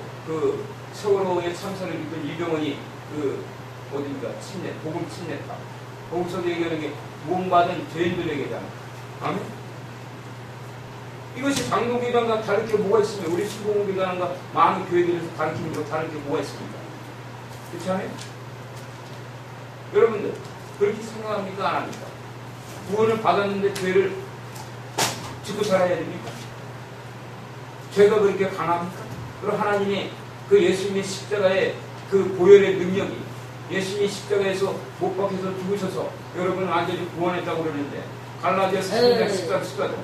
세월호에 참사를 입은 이병헌이 복음 침례파. 거기서도 얘기하는 게 구원받은 죄인들에게잖아. 아멘? 이것이 장로교단과 다를 게 뭐가 있습니까? 우리 신공교단과 많은 교회들에서 가르치는 거 다를 게 뭐가 있습니까? 그렇지 않아요? 여러분들, 그렇게 생각합니까? 안 합니까? 구원을 받았는데 죄를 짓고 살아야 됩니까? 죄가 그렇게 강합니까? 그리고 하나님의 예수님의 십자가의 보혈의 능력이, 예수님이 십자가에서 못 박혀서 죽으셔서 여러분을 완전히 구원했다고 그러는데, 갈라디아서 3장 14절.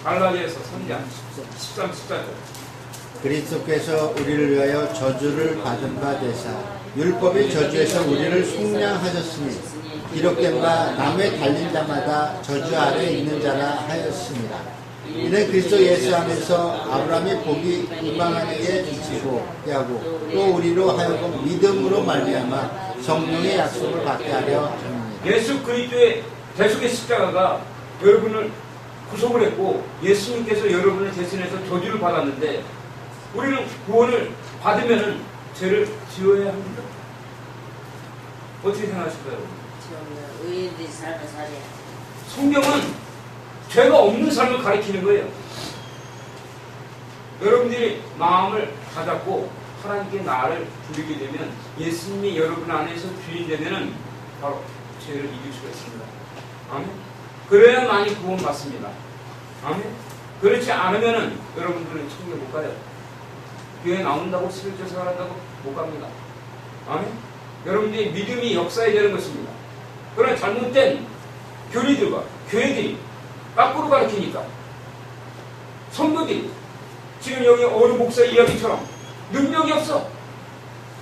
갈라디아서 3장 13, 14절.
그리스도께서 우리를 위하여 저주를 받은 바 되사 율법의 저주에서 우리를 속량하셨으니 기록된 바 남의 달린 자마다 저주 아래 있는 자라 하였습니다. 이는 그리스도 예수 안에서 아브라함의 복이 이방인에게 비치고 하고 또 우리로 하여금 믿음으로 말미암아 성령의 약속을 받게 하려 합니다.
예수 그리스도의 대속의 십자가가 여러분을 구속을 했고, 예수님께서 여러분을 대신해서 저주를 받았는데, 우리는 구원을 받으면은 죄를 지어야 합니다. 어떻게 생각하실까요?
의인들이 삶을 살아야.
성경은 죄가 없는 삶을 가리키는 거예요. 여러분들이 마음을 다잡고 하나님께 나를 부르게 되면, 예수님이 여러분 안에서 주인 되면은 바로 죄를 이길 수가 있습니다. 아멘. 그래야만이 구원받습니다. 아멘. 그렇지 않으면은 여러분들은 천국에 못 가요. 교회 나온다고 스피리추얼 생활한다고 못 갑니다. 아멘. 여러분들이 믿음이 역사해야 되는 것입니다. 그러나 잘못된 교리들과 교회들이 거꾸로 가르치니까 성도들이 지금 여기 어느 목사 이야기처럼 능력이 없어.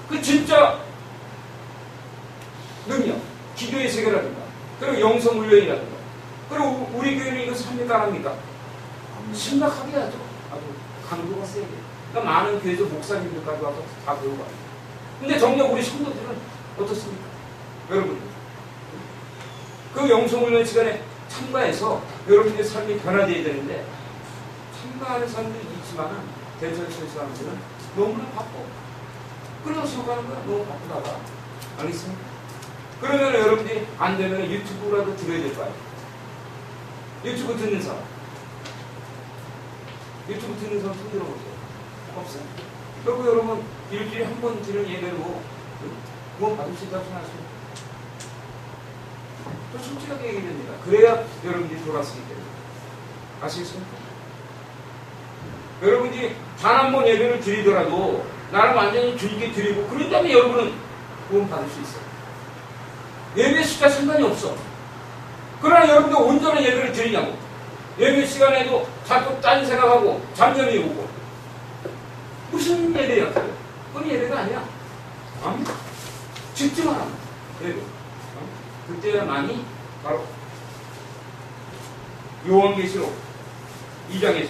그 진짜 능력, 기도의 세계라든가, 그리고 영성훈련이라든가, 그리고 우리 교회는 이것을 합니까 안 합니까? 심각하게 하죠. 아주 강도가 세게. 그러니까 많은 교회에서 목사님들까지 와서 다 배우고 와요. 근데 정작 우리 성도들은 어떻습니까? 여러분, 그 영성훈련 시간에 참가해서 여러분의 삶이 변화되어야 되는데, 참가하는 사람들이 있지만은 대전시의 사람들은 너무나 바빠. 그래서 생각하는 거야. 너무 바쁘다가. 알겠습니까? 그러면 여러분들이 안 되면 유튜브라도 들어야 될 거 아니에요. 유튜브 듣는 사람. 유튜브 듣는 사람 손 들어보세요. 없어요. 그리고 여러분 일주일에 한 번 드리는 예배로 구원 받을 수 있다고 생각하십니까? 저 솔직하게 얘기됩니다. 그래야 여러분들이 돌아서기 때문에. 아시겠습니까? 여러분들이 단 한 번 예배를 드리더라도 나를 완전히 주님께 드리고 그런 다음에 여러분은 구원 받을 수 있어요. 예배 숫자 상관이 없어. 그러나 여러분들 온전한 예배를 드리냐고. 예배 시간에도 자꾸 딴 생각하고 잡념이 오고 무슨 예배였어요? 그건 예배가 아니야. 아멘. 집중하라. 예배. 그때야만이 바로 요한계시록 2장에서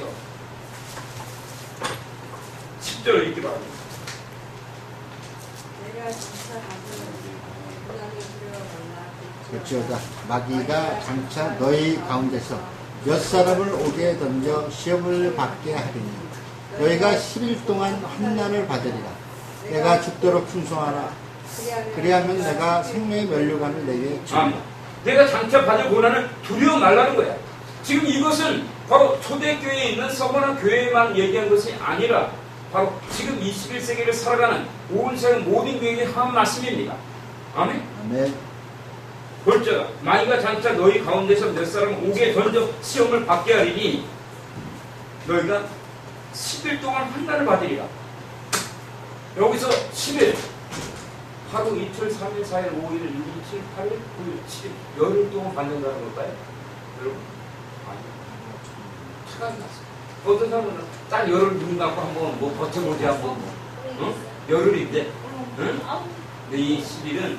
10절을 읽기 바랍니다.
내가 진짜 가슴을 무당의 두려워 말라.
어찌오다 마귀가 장차 너희 가운데서 몇 사람을 오게 던져 시험을 받게 하리니 너희가 10일 동안 환난을 받으리라. 내가 죽도록 충성하라. 그리하면 내가 생명의 면류관을 내게 주리라.
아멘. 내가 장차 받을 고난을 두려워 말라는 거야. 지금 이것은 바로 초대교회에 있는 서머나 교회만 얘기한 것이 아니라 바로 지금 21세기를 살아가는 온 세상 모든 교회에게 한 말씀입니다. 아멘.
아멘.
볼자가 마귀가 장차 너희 가운데서 몇 사람 오게 던져 시험을 받게 하리니 너희가 10일 동안 환난을 받으리라. 여기서 10일 하루, 이틀, 3일, 4일, 5일, 6일, 7일, 8일, 9일, 10일 열흘 동안 받는다는 걸까요? 여러분? 아니요. 차가 안 났어요. 어떤 사람은 딱 열흘 눈 감고 한번 뭐 버텨보지 한번 뭐 열흘인데 응? 근데 이 10일은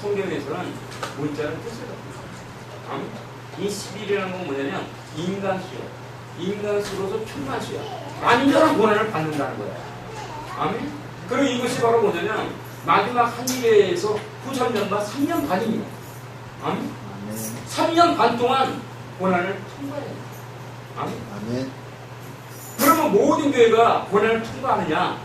성경에서는 문자는 뜻을 갖고 있어요. 이 10일이라는 건 뭐냐면 인간수야. 인간수로서 충만수야. 완전한 고난을 받는다는 거야. 아멘? 그리고 이것이 바로 뭐냐면 마지막 한일에서 9,000년과 3년 반입니다. 아멘? 3년 반 동안 고난을 통과해야 돼요. 아멘?
아멘.
그러면 모든 교회가 고난을 통과하느냐?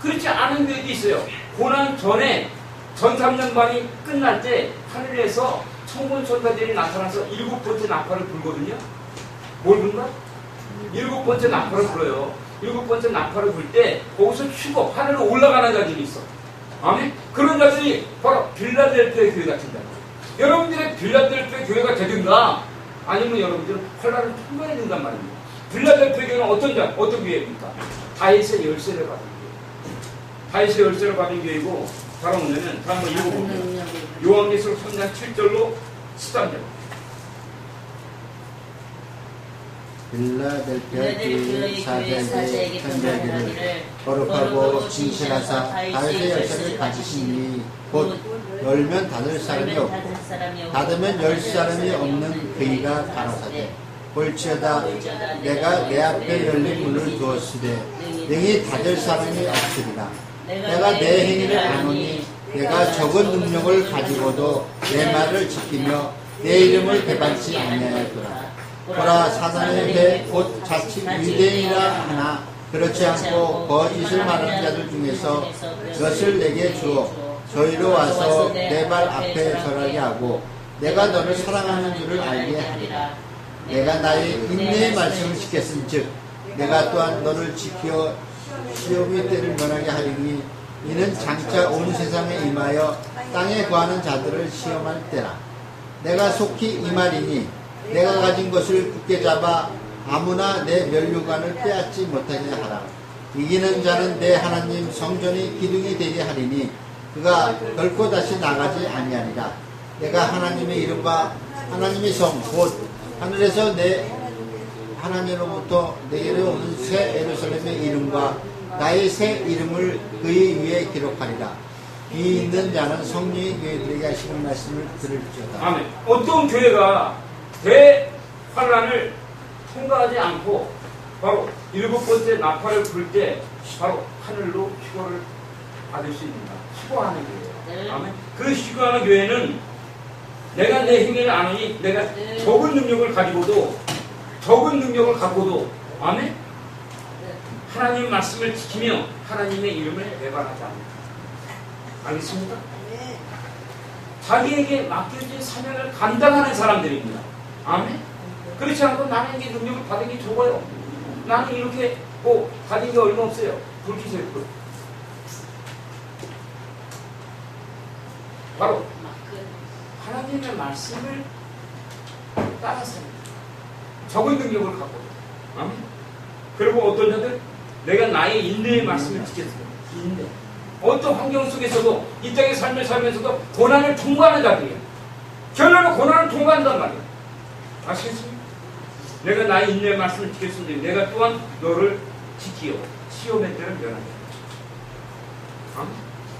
그렇지 않은 교회도 있어요. 고난 전에 전 3년 반이 끝날 때 하늘에서 천군 천사들이 나타나서 7번째 나팔을 불거든요. 뭘 불까? 7번째 나팔을 불어요. 7번째 나팔을 불 때 거기서 휴거 하늘로 올라가는 자들이 있어. 아멘? 그런 자들이 바로 빌라델피아 교회 같은 자. 여러분들의 빌라델피아 교회가 되든가 아니면 여러분들은 환난을 통과해야 된단 말입니다. 빌라델피아 교회는 어떤 자, 어떤 교회입니까? 다윗의 열쇠를 받은 교회. 다윗의 열쇠를 받은 교회이고 바로 뭐냐면 한번 읽어볼게요. 요한계시록 3장 7절로 13절.
빌라델피아 교회 사자에게 편지하기를 거룩하고 진실하사 다윗의 열쇠를 가지시니 곧 열면 닫을 사람이 없고 닫으면 열 사람이 없는 그이가 가라사대 볼지어다 내가 내 앞에 열린 문을 두었으되 능히 닫을 사람이 없으리라. 내가 내 행위를 아노니 내가 적은 능력을 가지고도 내 말을 지키며 내 이름을 배반치 아니하였더라. 보라 사단의 배 곧 자칫 유대인이라 하나 그렇지 않고 거짓을 말하는 자들 중에서 것을 내게 주어 저희로 와서 내 발 앞에 절하게 하고 내가 너를 사랑하는 줄을 알게 하리라. 내가 나의 인내의 말씀을 지켰은즉 내가 또한 너를 지켜 시험의 때를 면하게 하리니 이는 장차 온 세상에 임하여 땅에 거하는 자들을 시험할 때라. 내가 속히 이 말이니 내가 가진 것을 굳게 잡아 아무나 내 면류관을 빼앗지 못하게 하라. 이기는 자는 내 하나님 성전이 기둥이 되게 하리니 그가 결코 다시 나가지 아니하리라. 내가 하나님의 이름과 하나님의 성 곧 하늘에서 내 하나님으로부터 내게로 오는 새 예루살렘의 이름과 나의 새 이름을 그의 위에 기록하리라. 이 있는 자는 성령의 교회들에게 하시는 말씀을 들을지어다.
아멘. 어떤 교회가 대환란을 통과하지 않고 바로 7번째 나팔을 불 때 바로 하늘로 휴거를 받을 수 있는가? 휴거하는 교회예요. 아멘. 그 휴거하는 교회는 내가 내 행위를 아노니 내가 적은 능력을 갖고도 아멘. 하나님의 말씀을 지키며 하나님의 이름을 배반하지 않는다. 알겠습니까? 자기에게 맡겨진 사명을 감당하는 사람들입니다. 아멘. 그렇지 않고 나는 이 능력을 받은 게 적어요. 나는 이렇게 받은 게 얼마 없어요. 불키세요. 바로 하나님의 말씀을 따라서 적은 능력을 갖고 아멘. 그리고 어떤 자들 내가 나의 인내의 말씀을 지켰어요. 인내. 어떤 환경 속에서도 이 땅의 삶을 살면서도 고난을 통과하는 자들이에요. 결론은 고난을 통과한단 말이에요. 아시겠습니까? 내가 나의 인내의 말씀을 지켰으니 내가 또한 너를 지키어 시험의 때를 면하게.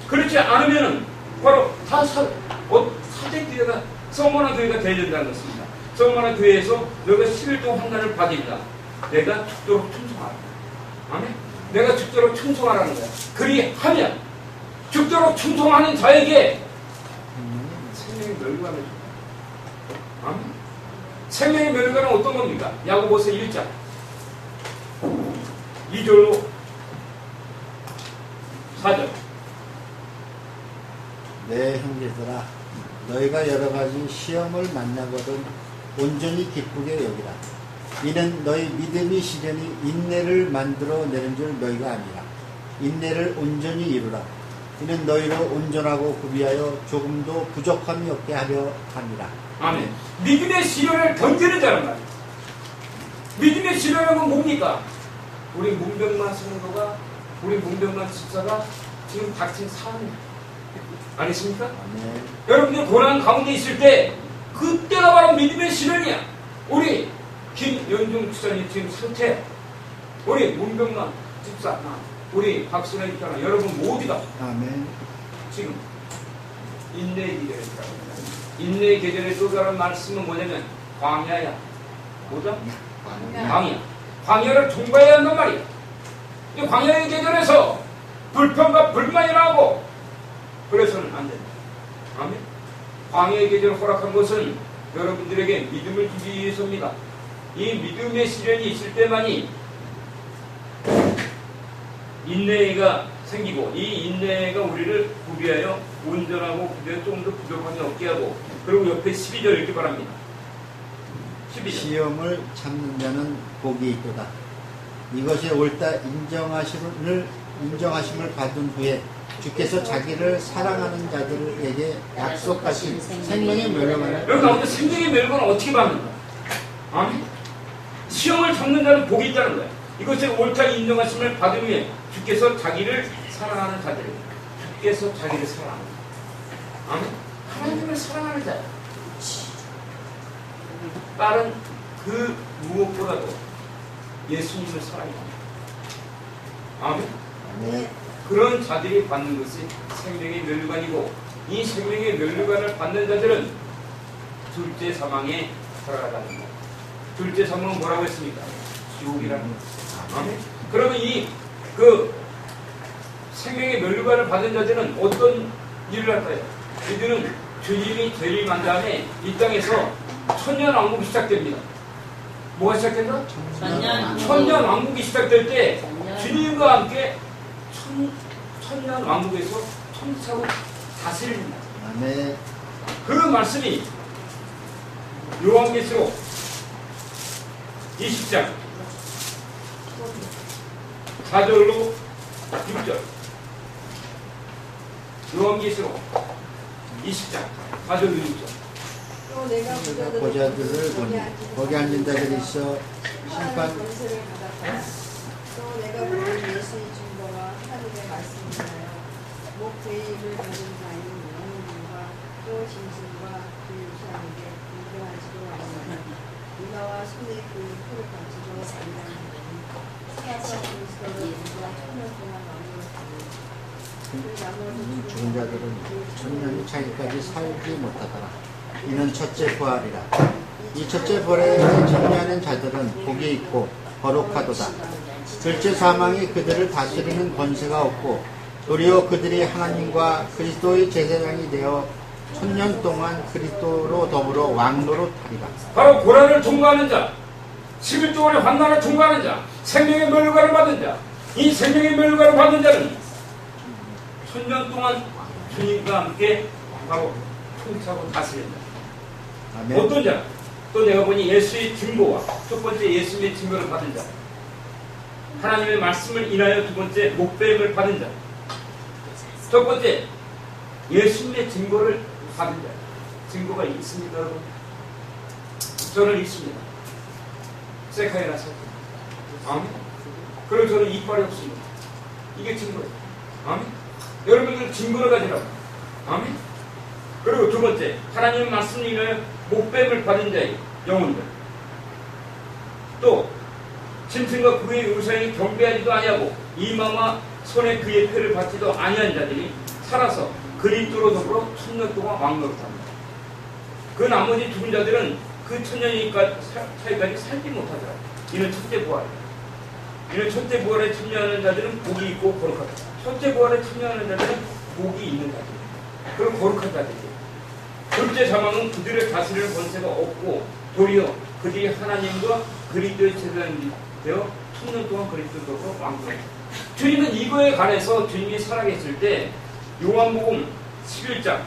그렇지 않으면은 바로 다 사제교회가 성만한 교회가 되어야 된다는 것입니다. 성만한 교회에서 너가 11조 환난을 받으리라. 내가 죽도록 충성하라. 아멘. 내가 죽도록 충성하라는 거야. 그리하면 죽도록 충성하는 자에게 생명의 멸관을 줍니다. 아멘. 생명의 멸관은 어떤 겁니까? 야고보서 1장 2절로 4절.
내 형제들아, 너희가 여러 가지 시험을 만나거든 온전히 기쁘게 여기라. 이는 너희 믿음이 시련이 인내를 만들어 내는 줄 너희가 아니라. 인내를 온전히 이루라. 이는 너희로 온전하고 구비하여 조금도 부족함이 없게 하려 함이라.
아멘. 믿음의 시련을 던지는 자란 말이에요. 믿음의 시련은 뭡니까? 우리 문병만 성도가, 우리 문병만 집사가 지금 닥친 사안이에요. 아니십니까?
아멘.
여러분들 고난 가운데 있을 때 그때가 바로 믿음의 시련이야. 우리 김연중 집사님 지금 상태, 우리 문병만 집사, 우리 박순혜 집사나 여러분 모두가
아멘.
지금 인내의 계절에 있다고. 인내의 계절에 또 다른 말씀은 뭐냐면 광야야. 뭐죠? 광야. 광야를 통과해야 한단 말이야. 이 광야의 계절에서 불평과 불만이 나고 그래서는 안 된다. 아멘. 광야의 계절을 허락한 것은 여러분들에게 믿음을 주기 위해서입니다. 이 믿음의 시련이 있을 때만이 인내가 생기고 이 인내가 우리를 구비하여 온전하고 구비하여 조금 더 부족함이 없게 하고 그리고 옆에 12절 이렇게 바랍니다. 12절.
시험을 참는 자는 복이 있도다. 이것이 옳다 인정하심을 받은 후에 주께서 자기를 사랑하는 자들에게 약속하신 생명의 멸망을
여러분 가운데 생명의 멸망을 어떻게 받는가? 아멘. 시험을 참는 자는 복이 있다는 거야. 이것이 옳다 인정하심을 받은 후에 주께서 자기를 사랑하는 자들에게 주께서 자기를 사랑하는 자. 아멘. 하나님을 사랑하는 자. 딸은 그 무엇보다도 예수님을 사랑합니다. 아멘.
네.
그런 자들이 받는 것이 생명의 멸관이고 이 생명의 멸관을 받는 자들은 둘째 사망에 들어가다는 것. 둘째 사망은 뭐라고 했습니까? 지옥이라는 것. 아멘. 그러면 그 생명의 멸관을 받은 자들은 어떤 일을 할까요? 이들은 주님이 재림한 다음에 이 땅에서 천년왕국이 시작됩니다. 뭐가 시작된다? 천년왕국이 시작될 때 주님과 함께 천년왕국에서 천사로 다스립니다.
아멘.
그 말씀이 요한계시록 20장 4절로 6절. 요한계시록 20장 4절로 6절.
또 내가
보좌들을 보니 거기 앉은 자들이 있어 심판
권세를 받았다. 또 내가 보는 예수의 증거와 하늘의 말씀이나요. 목회의를 받은 자인 영혼과 또 짐승과 그 유산에게 인정하지도 않으며 이마와 손에 그 풀을 감지도 아니하니 사사 그리스도를 누가 천년 동안 나누었으니
죽은 자들은 천년이 차기까지 살지 못하더라. 이는 첫째 부활이라. 이 첫째 부활에 참여하는 자들은 복이 있고 거룩하도다. 둘째 사망이 그들을 다스리는 권세가 없고 도리어 그들이 하나님과 그리스도의 제사장이 되어 천년 동안 그리스도로 더불어 왕노로 타리라.
바로 고난을 통과하는 자, 11조간의 환난을 통과하는 자, 생명의 멸관을 받은 자. 이 생명의 멸관을 받은 자는 천년 동안 주님과 함께 바로 통치하고 다스린다.
아멘.
어떤 자? 또 내가 보니 예수의 증거와 첫 번째 예수님의 증거를 받은 자, 하나님의 말씀을 인하여 두 번째 목배임을 받은 자, 첫 번째 예수님의 증거를 받은 자. 증거가 있습니까 여러분? 저는 있습니다. 세카이라서 아멘. 그리고 저는 이빨이 없습니다. 이게 증거예요. 아멘. 여러분들 증거를 가지라고. 아멘. 그리고 두 번째 하나님의 말씀을 인하여 목배임을 받은 자의 영혼들. 또 짐승과 그의 의상이 경배하지도 아니하고 이마와 손에 그의 표를 받지도 아니한 자들이 살아서 그리스도로 더불어 1000년 동안 왕노릇합니다. 그 나머지 죽은 자들은 그 1000년 차이까지 살지 못하더라. 이는 첫째 부활이다. 이는 첫째 부활에 참여하는 자들은 복이 있고 거룩하다. 첫째 부활에 참여하는 자들은 복이 있는 자들이다. 그리고 거룩한 자들이다. 둘째 사망은 그들을 다스리는 권세가 없고 도리어 그들이 하나님과 그리스도의 제사장이 되어 1000년 동안 그리스도로 왕노릇합니다. 주님은 이거에 관해서 주님이 살아계실 때 요한복음 11장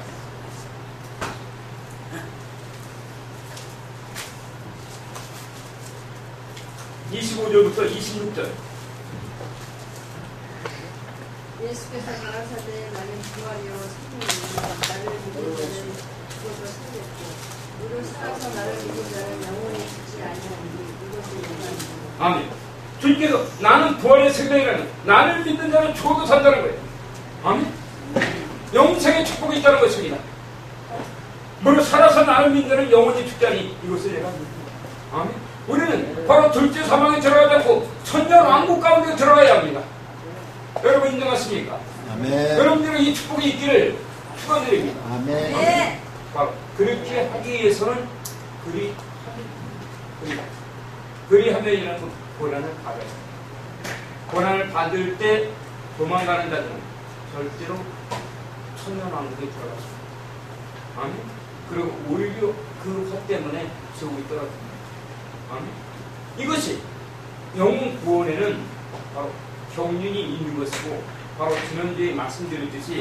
25절부터 26절.
예수께서 가라사대 나는 부활이요 생명이요 나를 믿는 자는 죽어도 살겠고 무릇 살아서 나를 믿는 자는 영원히 죽지 아니하니 이것이 요한이요.
아멘. 주님께서 나는 부활의 생명이라는, 나를 믿는 자는 죽어도 산다는 거예요. 아멘. 영생의 축복이 있다는 것입니다. 무릇 살아서 나를 믿는 자는 영원히 죽지 아니 이것을 내가 믿습니다. 아멘. 우리는 바로 둘째 사망에 들어가지 않고 천년 왕국 가운데 들어가야 합니다. 여러분 인정하십니까?
아멘.
여러분들은 이 축복이 있기를 축원드립니다.
아멘.
네.
바로 그렇게 하기 위해서는 그리하면이라는 고난을 받아야 합니다. 고난을 받을 때 도망가는 자들은 절대로 천년 왕국에 들어갔습니다. 아멘. 그리고 오히려 그 화 때문에 지옥이 떨어집니다. 아멘. 이것이 영혼 구원에는 바로 경륜이 있는 것이고 바로 지난주에 말씀드렸듯이